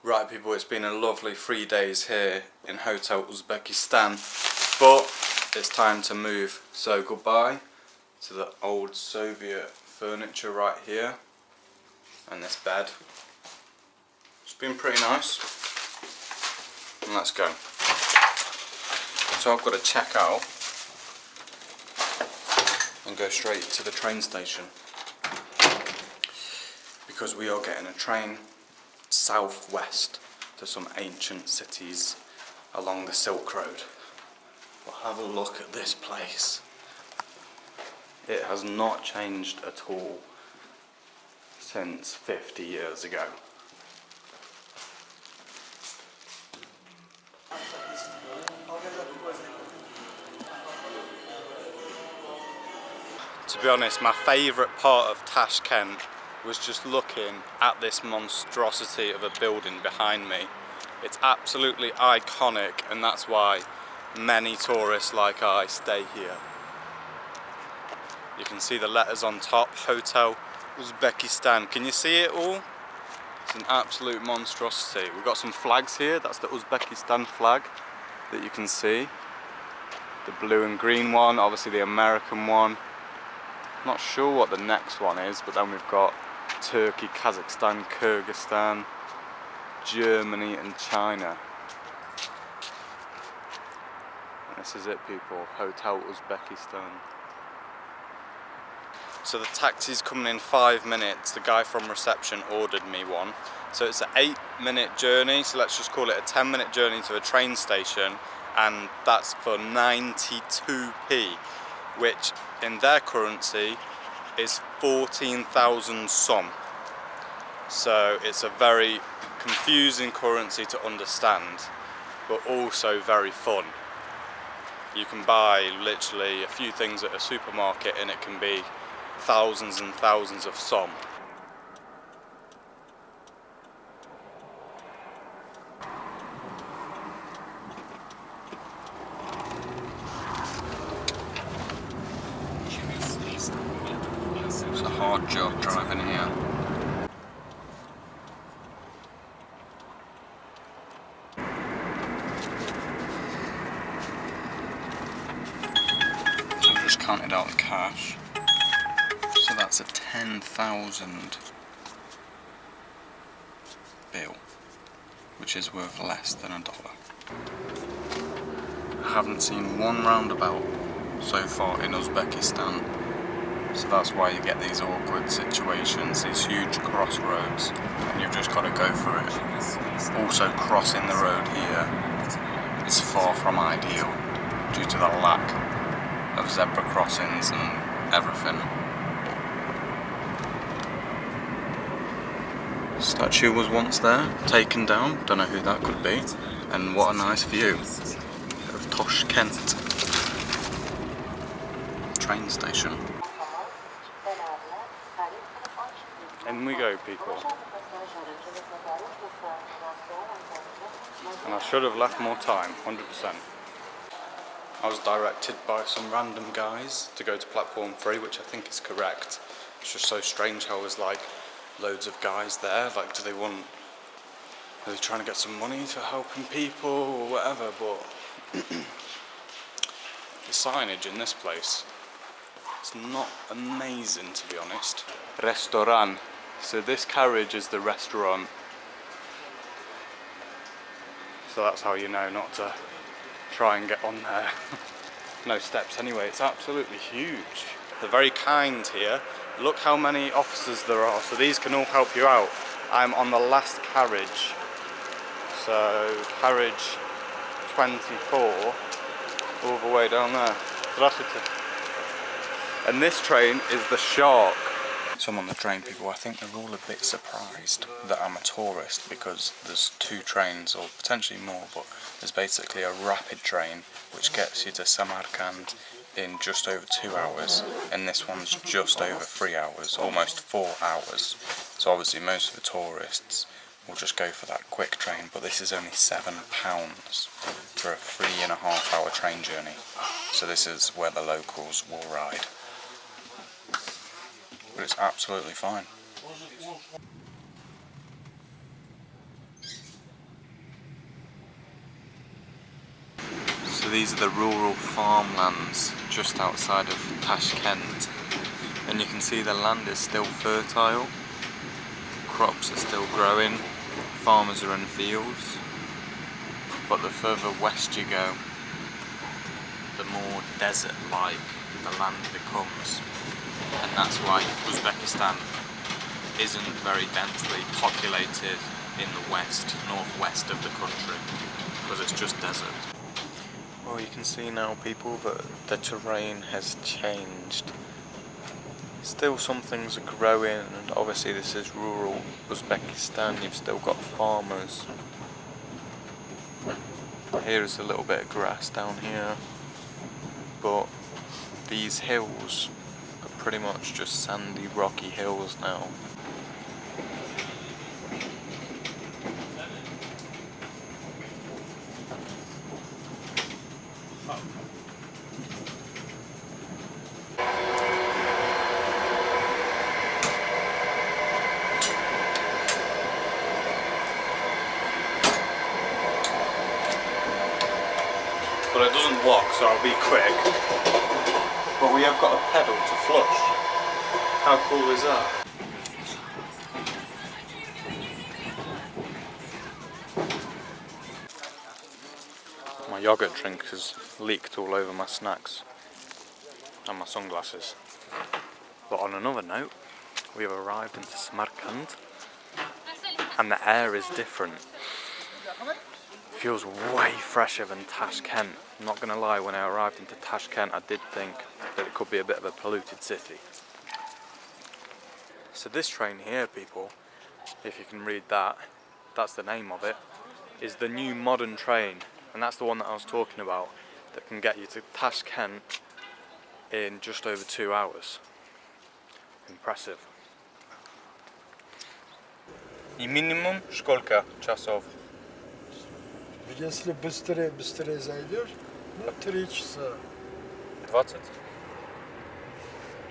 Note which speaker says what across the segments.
Speaker 1: Right people, it's been a lovely 3 days here in Hotel Uzbekistan, but it's time to move. So goodbye to the old Soviet furniture right here and this bed. It's been pretty nice. And let's go. So I've got to check out and go straight to the train station because we are getting a train southwest to some ancient cities along the Silk Road. But have a look at this place. It has not changed at all since 50 years ago. To be honest, my favourite part of Tashkent was just looking at this monstrosity of a building behind me. It's absolutely iconic, and that's why many tourists like I stay here. You can see the letters on top, Hotel Uzbekistan. Can you see it all? It's an absolute monstrosity. We've got some flags here. That's the Uzbekistan flag that you can see. The blue and green one, obviously the American one. Not sure what the next one is, but then we've got Turkey, Kazakhstan, Kyrgyzstan, Germany and China. And this is it people, Hotel Uzbekistan. So the taxi's coming in 5 minutes. The guy from reception ordered me one. So it's an 8-minute journey, so let's just call it a 10-minute journey to a train station, and that's for 92p, which in their currency is 14,000 som. So it's a very confusing currency to understand, but also very fun. You can buy literally a few things at a supermarket and it can be thousands and thousands of som. It's a hard job driving here. So I've just counted out the cash. So that's a 10,000 bill, which is worth less than $1. I haven't seen one roundabout so far in Uzbekistan, so that's why you get these awkward situations, these huge crossroads, and you've just got to go for it. Also, crossing the road here is far from ideal due to the lack of zebra crossings and everything. Statue was once there, taken down, don't know who that could be, and what a nice view of Tashkent train station. In we go people. And I should have left more time, 100%. I was directed by some random guys to go to platform 3, which I think is correct. It's just so strange how there's like loads of guys there, like are they trying to get some money for helping people or whatever, but the signage in this place, it's not amazing to be honest. Restaurant, so this carriage is the restaurant, so that's how you know not to try and get on there. No steps anyway, it's absolutely huge. They're very kind here. Look how many officers there are, so these can all help you out. I'm on the last carriage, so carriage 24, all the way down there. And this train is the Shark. So I'm on the train people, I think they're all a bit surprised that I'm a tourist because there's 2 trains, or potentially more, but there's basically a rapid train which gets you to Samarkand in just over 2 hours, and this one's just over 3 hours, almost 4 hours. So obviously most of the tourists will just go for that quick train, but this is only £7 for a 3.5 hour train journey. So this is where the locals will ride. But it's absolutely fine. So these are the rural farmlands just outside of Tashkent, and you can see the land is still fertile, crops are still growing, farmers are in fields, but the further west you go, the more desert-like the land becomes, and that's why Uzbekistan isn't very densely populated in the west, northwest of the country, because it's just desert. Well, you can see now, people, that the terrain has changed. Still some things are growing, and obviously this is rural Uzbekistan, you've still got farmers. Here is a little bit of grass down here, but these hills are pretty much just sandy, rocky hills now. But it doesn't lock, so I'll be quick. But we have got a pedal to flush. How cool is that? My yogurt drink has leaked all over my snacks and my sunglasses. But on another note, we have arrived into Samarkand and the air is different. Feels way fresher than Tashkent. I'm not gonna lie, when I arrived into Tashkent I did think that it could be a bit of a polluted city. So this train here, people, if you can read that, that's the name of it, is the new modern train, and that's the one that I was talking about, that can get you to Tashkent in just over 2 hours. Impressive. И минимум сколько часов?
Speaker 2: Если быстрее зайдешь, ну 3 часа.
Speaker 1: 20?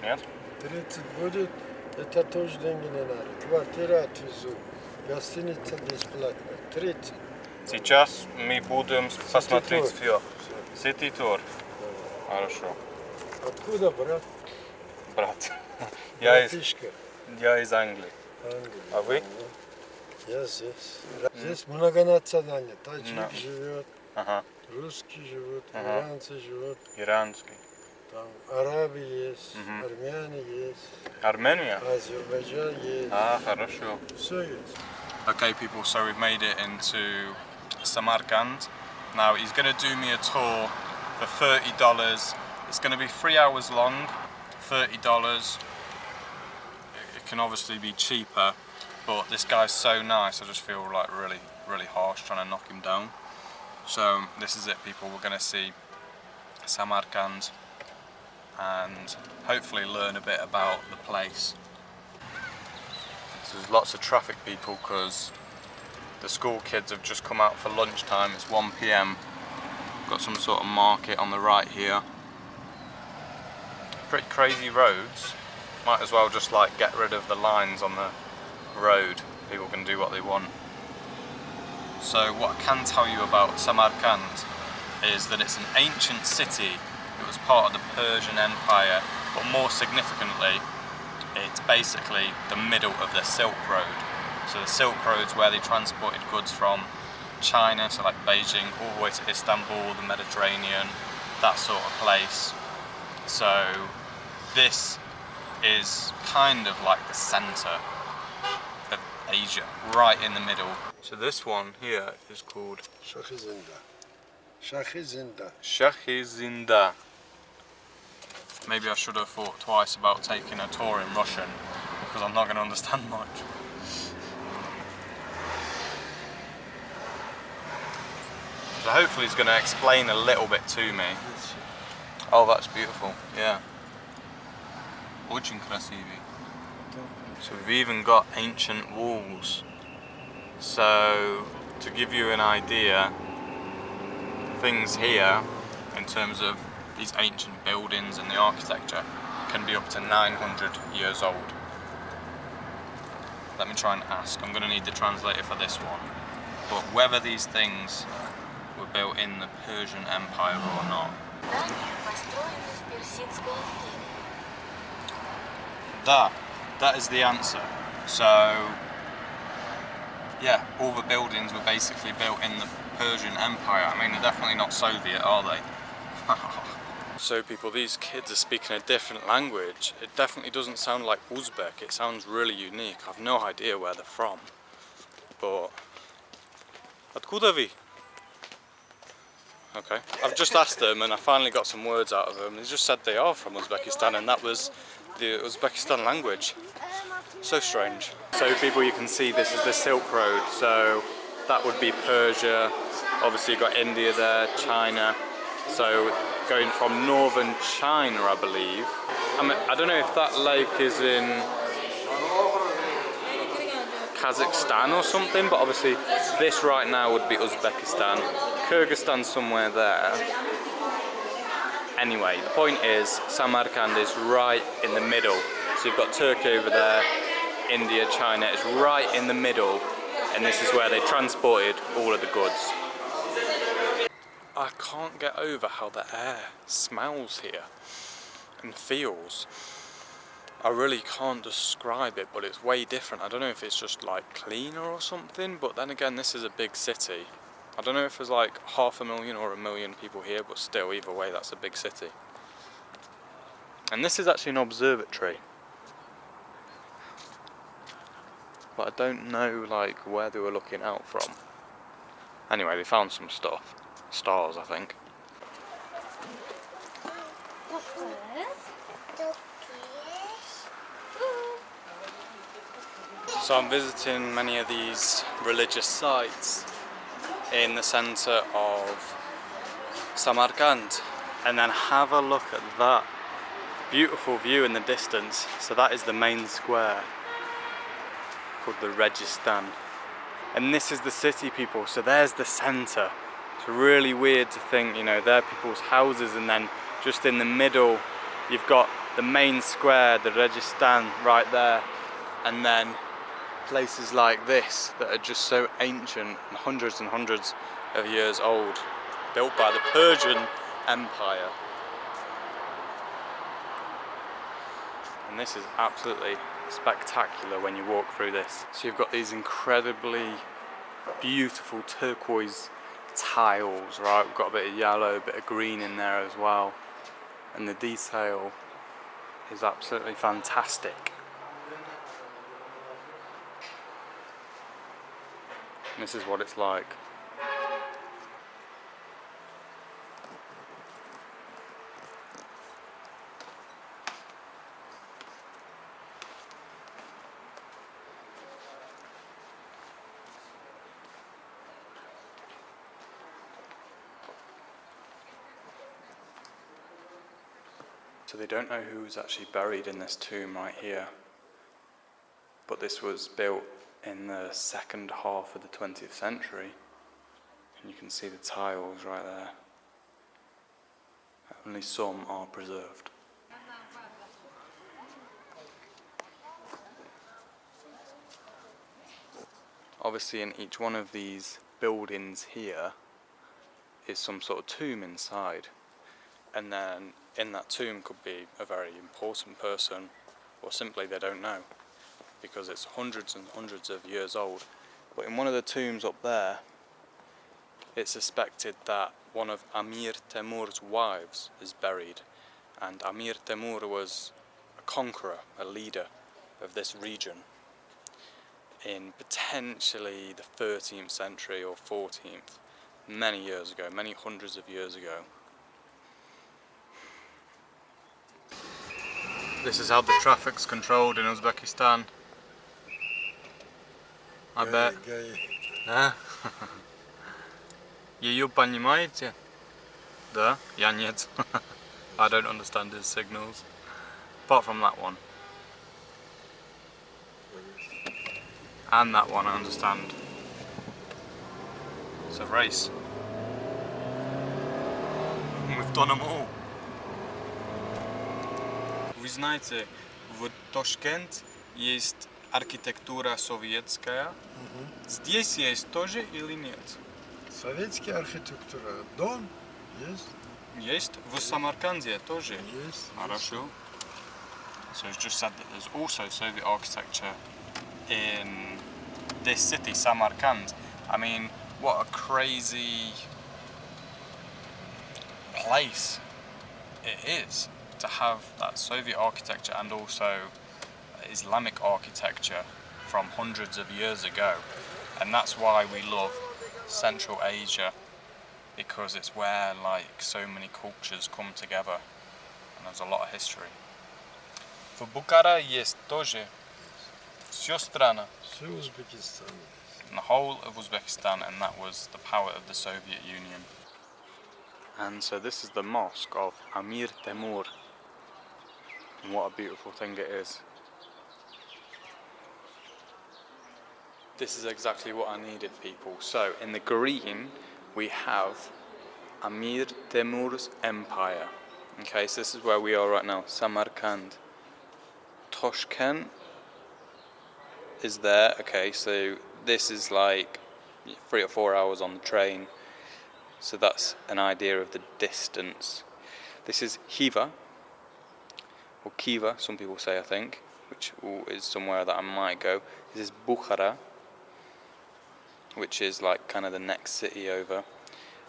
Speaker 1: Нет?
Speaker 2: 30 будет, это тоже деньги не надо. Квартира отвезу, гостиница бесплатно. 30.
Speaker 1: Сейчас мы будем посмотреть все. City Tour. Хорошо.
Speaker 2: Откуда, брат?
Speaker 1: Брат. Я из Англии. А вы?
Speaker 2: Я здесь. Здесь многонациональный. Таджик живет, русские живут, иранцы живут.
Speaker 1: Иранский.
Speaker 2: Там арабы есть, армяне есть.
Speaker 1: Armenia?
Speaker 2: Азербайджан есть.
Speaker 1: Ah, хорошо.
Speaker 2: Все есть.
Speaker 1: Okay, people, so we've made it into Samarkand. Now he's going to do me a tour for $30. It's going to be 3 hours long. $30. It can obviously be cheaper, but this guy's so nice, I just feel like really harsh trying to knock him down. So this is it, people. We're going to see Samarkand and hopefully learn a bit about the place. So there's lots of traffic, people, because the school kids have just come out for lunchtime. It's 1 PM. Got some sort of market on the right here. Pretty crazy roads. Might as well just like get rid of the lines on the road. People can do what they want. So what I can tell you about Samarkand is that it's an ancient city. It was part of the Persian Empire, but more significantly, it's basically the middle of the Silk Road. So the Silk Road's where they transported goods from China, so like Beijing, all the way to Istanbul, the Mediterranean, that sort of place. So this is kind of like the centre of Asia, right in the middle. So this one here is called Shakhizinda. Maybe I should have thought twice about taking a tour in Russian, because I'm not going to understand much. So hopefully he's going to explain a little bit to me. Oh, that's beautiful, yeah. Очень красивый. So we've even got ancient walls. So to give you an idea, things here in terms of these ancient buildings and the architecture can be up to 900 years old. Let me try and ask. I'm going to need the translator for this one. But whether these things were built in the Persian Empire or not. That is the answer. So, yeah, all the buildings were basically built in the Persian Empire. I mean, they're definitely not Soviet, are they? So people, these kids are speaking a different language. It definitely doesn't sound like Uzbek. It sounds really unique. I've no idea where they're from. But... Откуда вы? Okay. I've just asked them and I finally got some words out of them. They just said they are from Uzbekistan and that was the Uzbekistan language. So strange. So people, you can see this is the Silk Road. So that would be Persia. Obviously you've got India there, China. So going from northern China, I believe. I don't know if that lake is in Kazakhstan or something, but obviously this right now would be Uzbekistan. Kyrgyzstan somewhere there. Anyway, the point is Samarkand is right in the middle. So you've got Turkey over there, India, China is right in the middle, and this is where they transported all of the goods. I can't get over how the air smells here and feels. I really can't describe it, but it's way different. I don't know if it's just like cleaner or something, but then again, this is a big city. I don't know if there's like 500,000 or 1 million people here, but still, either way, that's a big city. And this is actually an observatory. But I don't know like where they were looking out from. Anyway, they found some stuff. Stars, I think. So I'm visiting many of these religious sites in the centre of Samarkand, and then have a look at that beautiful view in the distance. So that is the main square called the Registan, and this is the city, people. So there's the centre. It's really weird to think, you know, there are people's houses, and then just in the middle you've got the main square, the Registan, right there, and then places like this that are just so ancient and hundreds of years old, built by the Persian Empire. And this is absolutely spectacular when you walk through this. So you've got these incredibly beautiful turquoise tiles, right? We've got a bit of yellow, a bit of green in there as well. And the detail is absolutely fantastic. And this is what it's like. So they don't know who was actually buried in this tomb right here, but this was built in the second half of the 20th century, and you can see the tiles right there. Only some are preserved. Obviously in each one of these buildings here is some sort of tomb inside, and then in that tomb could be a very important person, or simply they don't know, because it's hundreds and hundreds of years old. But in one of the tombs up there, it's suspected that one of Amir Temur's wives is buried, and Amir Temur was a conqueror, a leader of this region in potentially the 13th century or 14th, many years ago, many hundreds of years ago. This is how the traffic's controlled in Uzbekistan. I bet. А? Ее понимаете? Да? Я нет. I don't understand his signals. Apart from that one. And that one I understand. It's a race. We've done them all. Вы знаете, в Ташкент есть архитектура советская. Здесь есть тоже или нет?
Speaker 2: Советская архитектура. Дом есть.
Speaker 1: Есть в Samarkandie тоже.
Speaker 2: Есть.
Speaker 1: Хорошо. So it's just said that there's also Soviet architecture in this city, Samarkand. I mean, what a crazy place it is to have that Soviet architecture and also Islamic architecture from hundreds of years ago. And that's why we love Central Asia, because it's where like so many cultures come together and there's a lot of history. В Bukhara есть тоже всё страна.
Speaker 2: Все Uzbekistan.
Speaker 1: The whole of Uzbekistan, and that was the power of the Soviet Union. And so this is the mosque of Amir Temur, and what a beautiful thing it is. This is exactly what I needed, people. So in the green we have Amir Temur's empire. Okay, so this is where we are right now, Samarkand. Toshkent is there. Okay, so this is like 3 or 4 hours on the train, so that's an idea of the distance. This is Khiva, or Khiva, some people say, I think, which is somewhere that I might go. This is Bukhara, which is like kind of the next city over,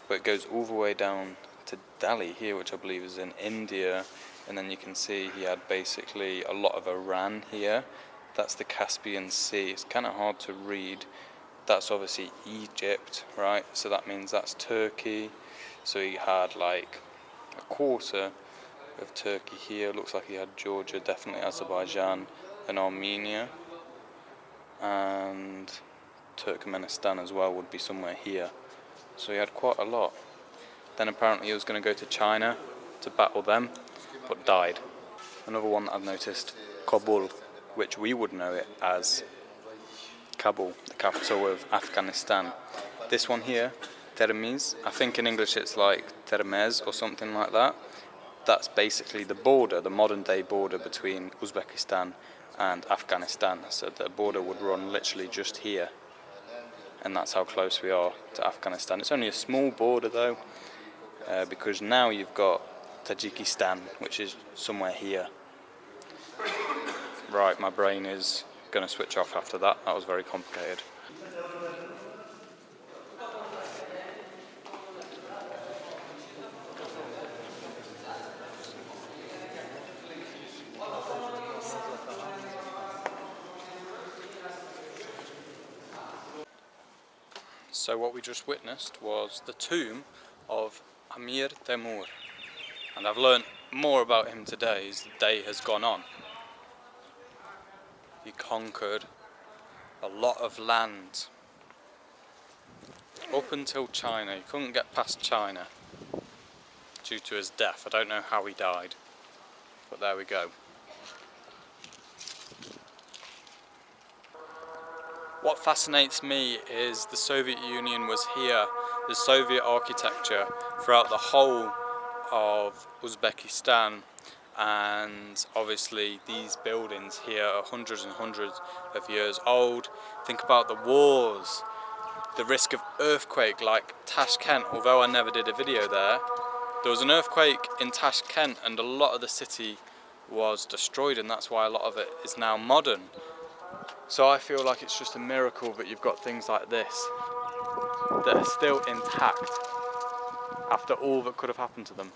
Speaker 1: but it goes all the way down to Delhi here, which I believe is in India, and then you can see he had basically a lot of Iran here. That's the Caspian Sea. It's kind of hard to read. That's obviously Egypt, right? So that means that's Turkey. So he had like a quarter of Turkey here. Looks like he had Georgia, definitely Azerbaijan and Armenia. And Turkmenistan as well would be somewhere here. So he had quite a lot. Then apparently he was going to go to China to battle them, but died. Another one that I've noticed, Kabul, which we would know it as Kabul, the capital of Afghanistan. This one here, Termiz, I think in English it's like Termez or something like that. That's basically the border, the modern day border between Uzbekistan and Afghanistan. So the border would run literally just here. And that's how close we are to Afghanistan. It's only a small border though, because now you've got Tajikistan, which is somewhere here. Right, my brain is going to switch off after that. That was very complicated. So what we just witnessed was the tomb of Amir Temur, and I've learned more about him today as the day has gone on. He conquered a lot of land up until China. He couldn't get past China due to his death. I don't know how he died, but there we go. What fascinates me is the Soviet Union was here, the Soviet architecture throughout the whole of Uzbekistan, and obviously these buildings here are hundreds and hundreds of years old. Think about the wars, the risk of earthquake like Tashkent. Although I never did a video there was an earthquake in Tashkent and a lot of the city was destroyed, and that's why a lot of it is now modern. So I feel like it's just a miracle that you've got things like this that are still intact after all that could have happened to them.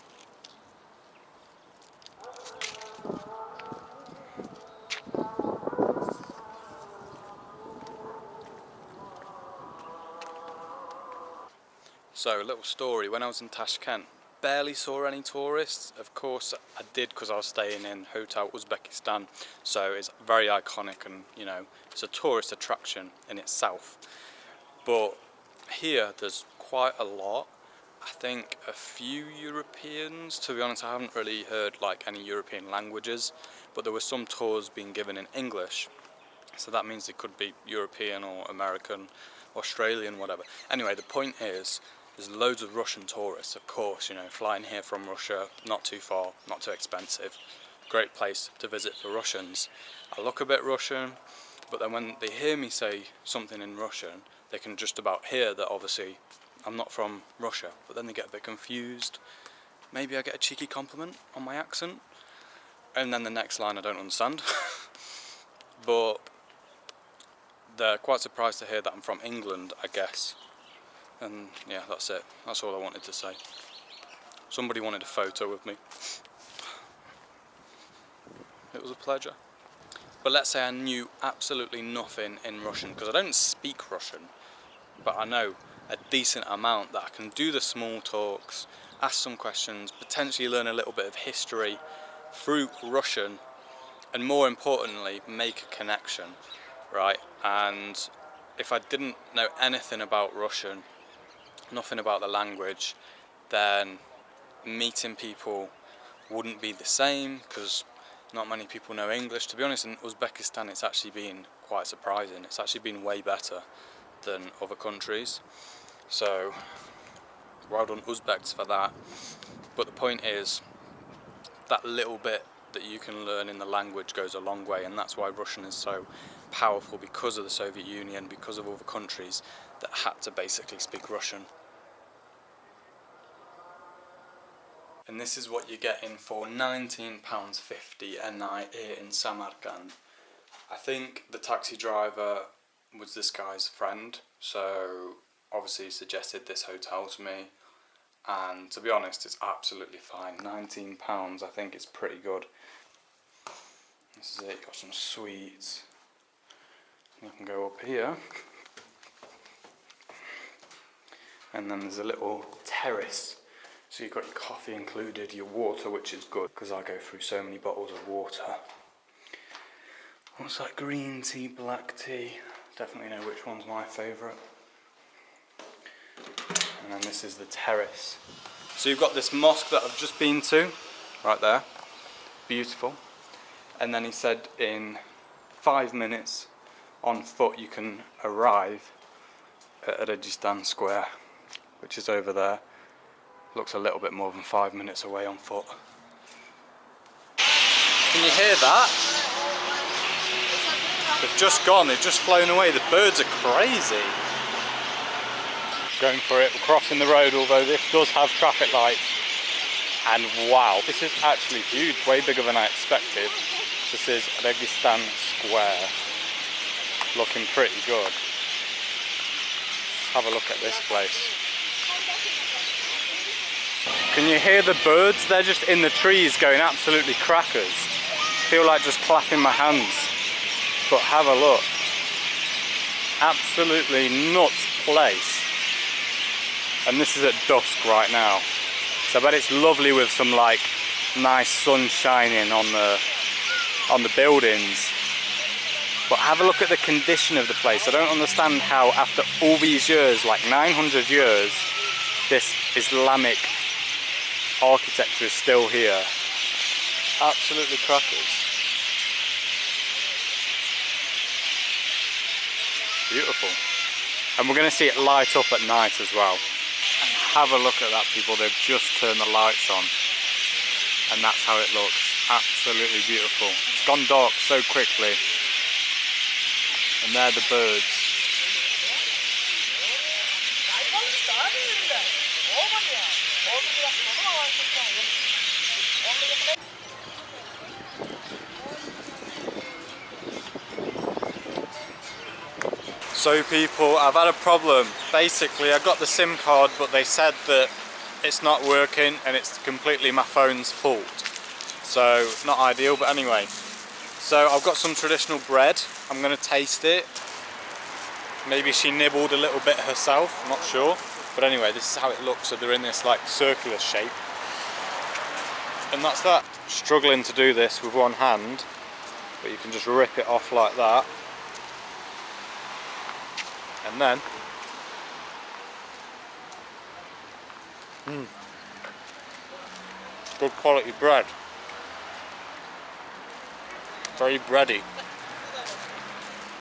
Speaker 1: So, a little story. When I was in Tashkent, barely saw any tourists. Of course I did, because I was staying in Hotel Uzbekistan, so it's very iconic and, you know, it's a tourist attraction in itself. But here there's quite a lot. I think a few Europeans. To be honest, I haven't really heard like any European languages, but there were some tours being given in English, so that means they could be European or American, Australian, whatever. Anyway, the point is, there's loads of Russian tourists, of course, you know, flying here from Russia, not too far, not too expensive. Great place to visit for Russians. I look a bit Russian, but then when they hear me say something in Russian, they can just about hear that obviously I'm not from Russia, but then they get a bit confused. Maybe I get a cheeky compliment on my accent, and then the next line I don't understand. But they're quite surprised to hear that I'm from England, I guess. And yeah, that's it. That's all I wanted to say. Somebody wanted a photo with me. It was a pleasure. But let's say I knew absolutely nothing in Russian, because I don't speak Russian, but I know a decent amount that I can do the small talks, ask some questions, potentially learn a little bit of history through Russian, and more importantly, make a connection, right? And if I didn't know anything about Russian, nothing about the language, then meeting people wouldn't be the same, because not many people know English. To be honest, in Uzbekistan it's actually been quite surprising. It's actually been way better than other countries. So well done Uzbeks for that. But the point is, that little bit that you can learn in the language goes a long way, and that's why Russian is so powerful, because of the Soviet Union, because of other countries that had to basically speak Russian. And this is what you're getting for £19.50 a night here in Samarkand. I think the taxi driver was this guy's friend, so obviously he suggested this hotel to me, and to be honest it's absolutely fine. £19, I think it's pretty good. This is it, you've got some sweets. You can go up here, and then there's a little terrace. So you've got your coffee included, your water, which is good, because I go through so many bottles of water. What's that? Green tea, black tea. Definitely know which one's my favourite. And then this is the terrace. So you've got this mosque that I've just been to, right there. Beautiful. And then he said in 5 minutes on foot you can arrive at Uzbekistan Square, which is over there. Looks a little bit more than 5 minutes away on foot. Can you hear that? They've just gone, they've just flown away. The birds are crazy. Going for it, we're crossing the road, although this does have traffic lights. And wow, this is actually huge, way bigger than I expected. This is Uzbekistan Square. Looking pretty good. Let's have a look at this place. Can you hear the birds? They're just in the trees going absolutely crackers. I feel like just clapping my hands. But have a look. Absolutely nuts place. And this is at dusk right now. So I bet it's lovely with some like nice sun shining on the buildings. But have a look at the condition of the place. I don't understand how after all these years, like 900 years, this Islamic architecture is still here. Absolutely crackers. Beautiful. And we're going to see it light up at night as well. And have a look at that, people. They've just turned the lights on. And that's how it looks. Absolutely beautiful. It's gone dark so quickly. And they're the birds. So people, I've had a problem. Basically, I got the SIM card, but they said that it's not working and it's completely my phone's fault. So, not ideal, but anyway. So I've got some traditional bread. I'm gonna taste it. Maybe she nibbled a little bit herself, I'm not sure. But anyway, this is how it looks. So they're in this like circular shape. And that's that. Struggling to do this with one hand, but you can just rip it off like that. And then, good quality bread. Very bready.